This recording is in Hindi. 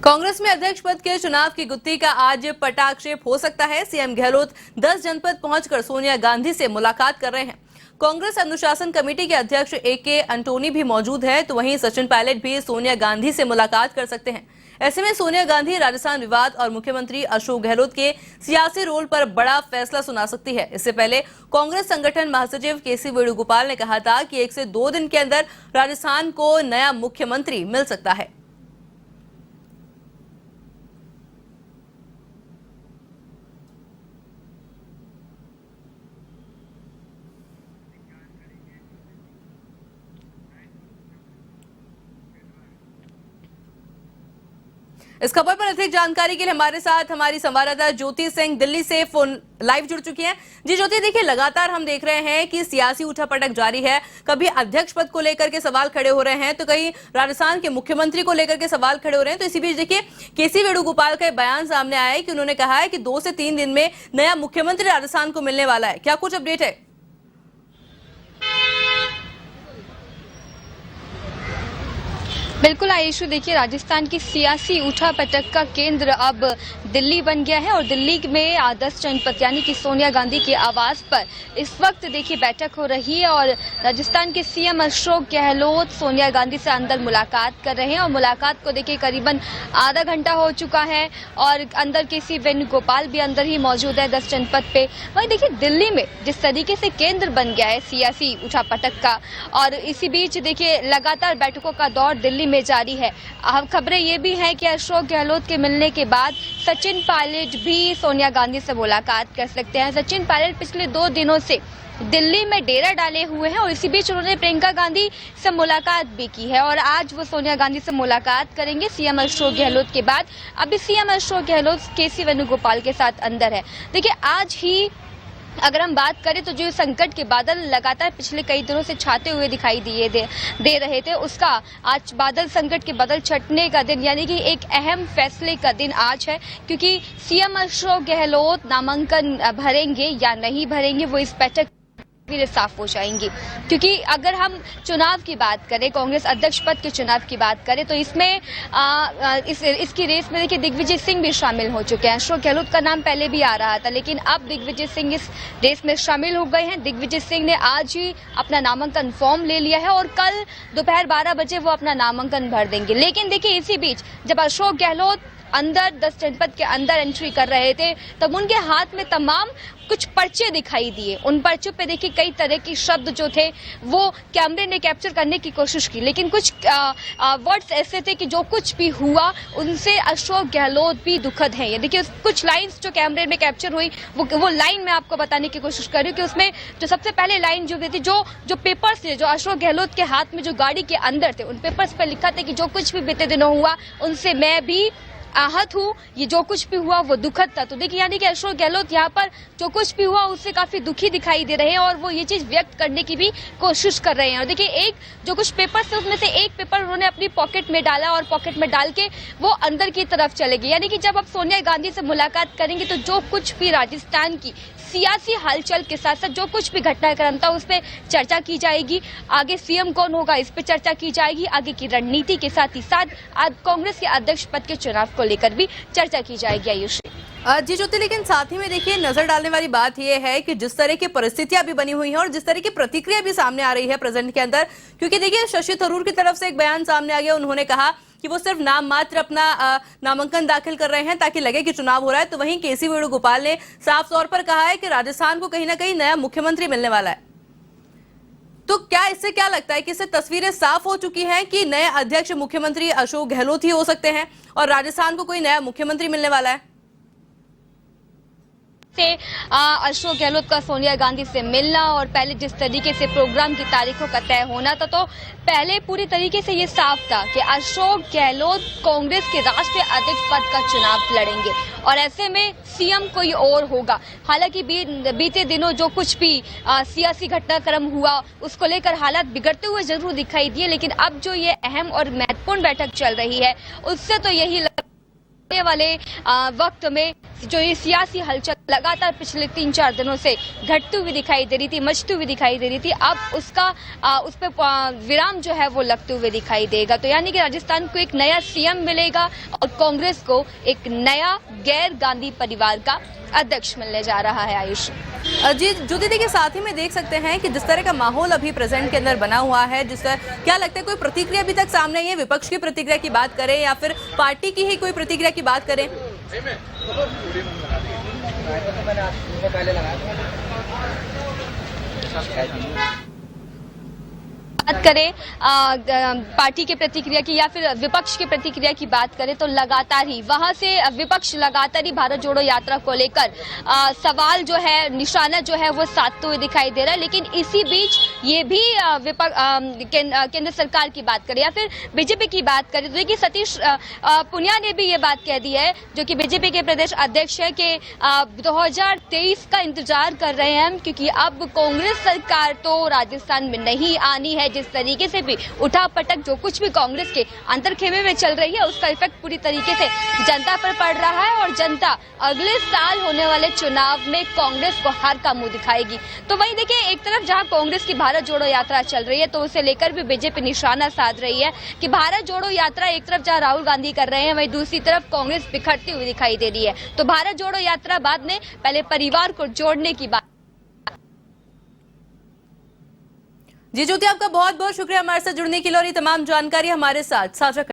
कांग्रेस में अध्यक्ष पद के चुनाव की गुत्थी का आज पटाक्षेप हो सकता है। सीएम गहलोत 10 जनपद पहुंचकर सोनिया गांधी से मुलाकात कर रहे हैं। कांग्रेस अनुशासन कमेटी के अध्यक्ष ए.के. एंटोनी भी मौजूद है, तो वहीं सचिन पायलट भी सोनिया गांधी से मुलाकात कर सकते हैं। ऐसे में सोनिया गांधी राजस्थान विवाद और मुख्यमंत्री अशोक गहलोत के सियासी रोल पर बड़ा फैसला सुना सकती है। इससे पहले कांग्रेस संगठन महासचिव के.सी. वेणुगोपाल ने कहा था कि 1 से 2 दिन के अंदर राजस्थान को नया मुख्यमंत्री मिल सकता है। इस खबर पर अधिक जानकारी के लिए हमारे साथ हमारी संवाददाता ज्योति सिंह दिल्ली से फोन लाइव जुड़ चुकी हैं। जी ज्योति, देखिए लगातार हम देख रहे हैं कि सियासी उठापटक जारी है। कभी अध्यक्ष पद को लेकर के सवाल खड़े हो रहे हैं, तो कहीं राजस्थान के मुख्यमंत्री को लेकर के सवाल खड़े हो रहे हैं। तो इसी बीच देखिए के.सी. वेणुगोपाल का बयान सामने आया है कि उन्होंने कहा है कि 2 से 3 दिन में नया मुख्यमंत्री राजस्थान को मिलने वाला है। क्या कुछ अपडेट है? बिल्कुल आयुषु, देखिए राजस्थान की सियासी उठापटक का केंद्र अब दिल्ली बन गया है और दिल्ली में 10 जनपद यानी कि सोनिया गांधी के आवास पर इस वक्त देखिए बैठक हो रही है और राजस्थान के सीएम अशोक गहलोत सोनिया गांधी से अंदर मुलाकात कर रहे हैं और मुलाकात को देखिए करीबन आधा घंटा हो चुका है और अंदर के.सी. वेणुगोपाल भी अंदर ही मौजूद है 10 जनपद पे। वहीं देखिए दिल्ली में जिस तरीके से केंद्र बन गया है सियासी उठापटक का, और इसी बीच देखिए लगातार बैठकों का दौर दिल्ली में जारी है। अहम खबरें ये भी हैं कि अशोक गहलोत के मिलने के बाद सचिन पायलट भी सोनिया गांधी से मुलाकात कर सकते हैं। सचिन पायलट पिछले 2 दिनों से दिल्ली में डेरा डाले हुए हैं और इसी बीच उन्होंने प्रियंका गांधी से मुलाकात भी की है और आज वो सोनिया गांधी से मुलाकात करेंगे सीएम अशोक गहलोत के बाद। अभी सीएम अशोक गहलोत के.सी. वेणुगोपाल के साथ अंदर है। देखिए आज ही अगर हम बात करें तो जो संकट के बादल लगातार पिछले कई दिनों से छाते हुए दिखाई दे रहे थे, उसका आज संकट के बादल छटने का दिन यानी कि एक अहम फैसले का दिन आज है, क्योंकि सीएम अशोक गहलोत नामांकन भरेंगे या नहीं भरेंगे वो इस बैठक साफ हो जाएंगी। क्योंकि अगर हम चुनाव की बात करें, कांग्रेस अध्यक्ष पद के चुनाव की बात करें तो इसमें इसकी रेस में देखिए दिग्विजय सिंह भी शामिल हो चुके हैं। अशोक गहलोत का नाम पहले भी आ रहा था, लेकिन अब दिग्विजय सिंह इस रेस में शामिल हो गए हैं। दिग्विजय सिंह ने आज ही अपना नामांकन फॉर्म ले लिया है और कल दोपहर 12 बजे वो अपना नामांकन भर देंगे। लेकिन देखिए इसी बीच जब अशोक गहलोत अंदर 10 जनपद के अंदर एंट्री कर रहे थे तब उनके हाथ में तमाम कुछ पर्चे दिखाई दिए। उन पर्चों पे देखिए कई तरह के शब्द जो थे वो कैमरे ने कैप्चर करने की कोशिश की, लेकिन कुछ वर्ड्स ऐसे थे कि जो कुछ भी हुआ उनसे अशोक गहलोत भी दुखद है। ये देखिए कुछ लाइंस जो कैमरे में कैप्चर हुई वो लाइन मैं आपको बताने की कोशिश कर रही हूँ कि उसमें जो सबसे पहले लाइन जो थी, जो पेपर्स थे जो अशोक गहलोत के हाथ में जो गाड़ी के अंदर थे, उन पेपर्स पर लिखा था कि जो कुछ भी बीते दिनों हुआ उनसे मैं भी आहत हूँ, ये जो कुछ भी हुआ वो दुखद था। तो देखिए यानी कि अशोक गहलोत यहाँ पर जो कुछ भी हुआ उससे काफी दुखी दिखाई दे रहे हैं और वो ये चीज व्यक्त करने की भी कोशिश कर रहे हैं। और देखिए एक जो कुछ पेपर्स थे उसमें से एक पेपर उन्होंने अपनी पॉकेट में डाला और पॉकेट में डाल के वो अंदर की तरफ चले गए। यानी कि जब आप सोनिया गांधी से मुलाकात करेंगे तो जो कुछ भी राजस्थान की सियासी हलचल के साथ साथ जो कुछ भी घटनाक्रम था उस पर चर्चा की जाएगी। आगे सीएम कौन होगा इस पर चर्चा की जाएगी। आगे की रणनीति के साथ ही साथ आज कांग्रेस के अध्यक्ष पद के चुनाव को लेकर भी चर्चा की जाएगी। आयुष जी ज्योति, लेकिन साथ ही में देखिए नजर डालने वाली बात यह है कि जिस तरह की परिस्थितियां भी बनी हुई हैं और जिस तरह की प्रतिक्रिया भी सामने आ रही है प्रेजेंट के अंदर, क्योंकि देखिए शशि थरूर की तरफ से एक बयान सामने आ गया। उन्होंने कहा कि वो सिर्फ नाम मात्र अपना नामांकन दाखिल कर रहे हैं ताकि लगे कि चुनाव हो रहा है। तो वहीं के.सी. वेणुगोपाल ने साफ तौर पर कहा है कि राजस्थान को कहीं ना कहीं नया मुख्यमंत्री मिलने वाला है। तो क्या इससे क्या लगता है कि इससे तस्वीरें साफ हो चुकी हैं कि नए अध्यक्ष मुख्यमंत्री अशोक गहलोत ही हो सकते हैं और राजस्थान को कोई नया मुख्यमंत्री मिलने वाला है? से अशोक गहलोत का सोनिया गांधी से मिलना और पहले जिस तरीके से प्रोग्राम की तारीखों का तय होना था, तो पहले पूरी तरीके से ये साफ था कि अशोक गहलोत कांग्रेस के राष्ट्रीय अध्यक्ष पद का चुनाव लड़ेंगे और ऐसे में सीएम कोई और होगा। हालांकि बीते दिनों जो कुछ भी सियासी घटनाक्रम हुआ उसको लेकर हालात बिगड़ते हुए जरूर दिखाई दिए, लेकिन अब जो ये अहम और महत्वपूर्ण बैठक चल रही है उससे तो यही लगने वाले वक्त में जो ये सियासी हलचल लगातार पिछले 3-4 दिनों से घटती हुई दिखाई दे रही थी, मचती हुई दिखाई दे रही थी, अब उस पे विराम जो है वो लगते हुए दिखाई देगा। तो यानी कि राजस्थान को एक नया सीएम मिलेगा और कांग्रेस को एक नया गैर गांधी परिवार का अध्यक्ष मिलने जा रहा है। आयुष जी ज्योति, देखिए साथ ही में देख सकते हैं कि जिस तरह का माहौल अभी प्रेजेंट के अंदर बना हुआ है, जिस तरह क्या लगता है कोई प्रतिक्रिया अभी तक सामने आई है? विपक्ष की प्रतिक्रिया की बात करें या फिर पार्टी की ही कोई प्रतिक्रिया की बात करें? बात करें पार्टी के प्रतिक्रिया की या फिर विपक्ष की प्रतिक्रिया की बात करें तो लगातार ही वहां से विपक्ष लगातार ही भारत जोड़ो यात्रा को लेकर सवाल जो है, निशाना जो है वो साधते हुए दिखाई दे रहा है। लेकिन इसी बीच ये भी केंद्र सरकार की बात करें या फिर बीजेपी की बात करें तो देखिए सतीश पुनिया ने भी ये बात कह दी है, जो कि बीजेपी के प्रदेश अध्यक्ष है, कि 2023 का इंतजार कर रहे हैं हम, क्योंकि अब कांग्रेस सरकार तो राजस्थान में नहीं आनी है। जिस तरीके से भी उठापटक जो कुछ भी कांग्रेस के अंतरखेमे में चल रही है उसका इफेक्ट पूरी तरीके से जनता पर पड़ रहा है और जनता अगले साल होने वाले चुनाव में कांग्रेस को हार का मुंह दिखाएगी। तो वहीं देखिए एक तरफ जहां कांग्रेस की भारत जोड़ो यात्रा चल रही है तो उसे लेकर भी बीजेपी निशाना साध रही है कि भारत जोड़ो यात्रा एक तरफ जहां राहुल गांधी कर रहे हैं वहीं दूसरी तरफ कांग्रेस बिखरती हुई दिखाई दे रही है। तो भारत जोड़ो यात्रा बाद में, पहले परिवार को जोड़ने की बात। जी ज्योति, आपका बहुत बहुत शुक्रिया हमारे साथ जुड़ने के लिए और ये तमाम जानकारी हमारे साथ साझा